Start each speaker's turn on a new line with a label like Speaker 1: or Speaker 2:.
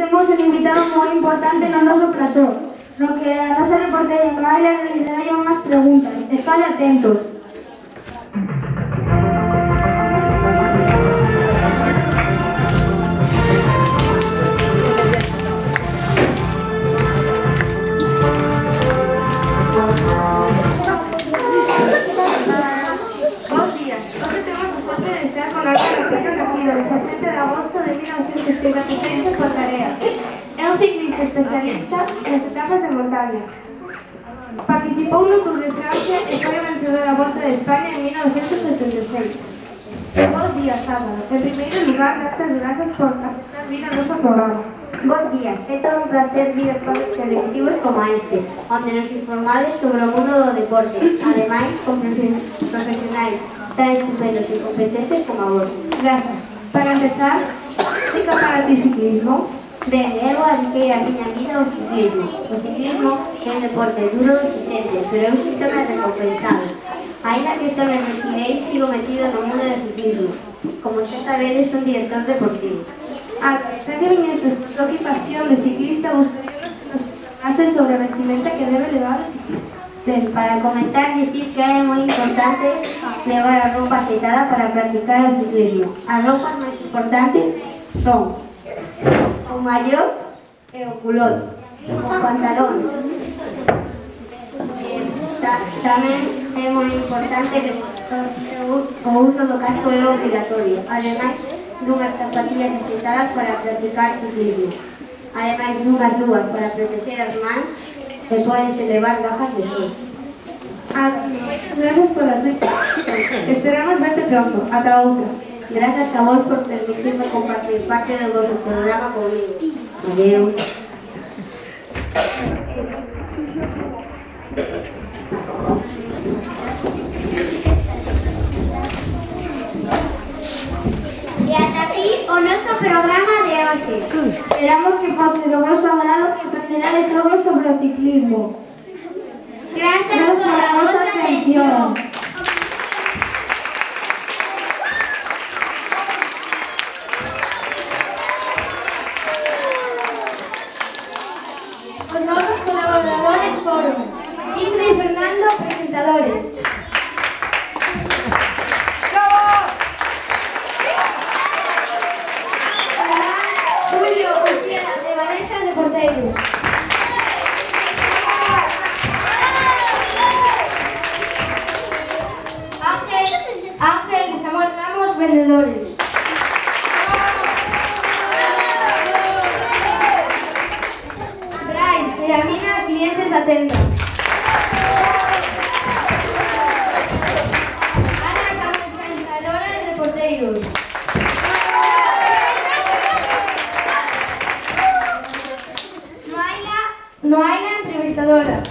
Speaker 1: temos un invitado moi importante no noso plato, no que a nosa reportera Maila realizará unhas preguntas. Estade atentos. Bos días. Hoxe temos a sorte de estar con Alba Lopero, nacido el 17 de agosto de 1956 en Ponteareas. É un ciclista especialista nas etapas de montaña. Participou no Tour de Francia e foi o vencedor da Volta de España en 1976. Bos días, Álvaro. En primeiro lugar, dartes grazas por aceptar vir ao noso programa.
Speaker 2: Bos días, é todo un placer vir a espacios televisivos como este, onde nos informades sobre o mundo do deporte, ademais con profesionais tan estupendos e competentes como a vos.
Speaker 1: Gracias. Para empezar, chica para ti ciclismo.
Speaker 2: Ben, eu adiquei a miña vida ao ciclismo. O ciclismo é un deporte duro e exigente, pero eu sinto-me recompensado. Ainda que só me retirei, sigo metido no mundo do ciclismo. Como xa sabedes, son director deportivo.
Speaker 1: Xa que viñetes por tu equipación de ciclista, gustaríanos que nos informases sobre a vestimenta que debe levar o ciclista.
Speaker 2: Ben, para comentar, dicir que é moi importante levar a roupa aceitada para practicar o ciclismo. As roupas máis importantes son o mallot e o culot, os pantalóns. Tamén é moi importante que o uso do casco é obligatorio, ademais dunhas zapatillas aceitadas para practicar ciclismo, ademais dunhas lúas para proteger as mans e podense levar gafas de sol.
Speaker 1: Moitas gracias por a tu Esperamos verte pronto. Ata outra.
Speaker 2: Grazas a vos por permitirme compartir parte do vosso programa comigo. Adeus.
Speaker 3: E ata aquí o noso programa de hoxe.
Speaker 1: Esperamos que fose do vosso agrado que aprenderades algo sobre o ciclismo.
Speaker 3: Gracias por a vosa atención.
Speaker 1: Os novos colaboradores foron Ingrid y Fernando, presentadores. Julio, Lucía e Vanessa, reporteros. Ángel y Samuel Ramos, vendedores. Bryce y Amina, clientes da tenda. Ana, sanitadora y reporteros. Noaila, entrevistadora.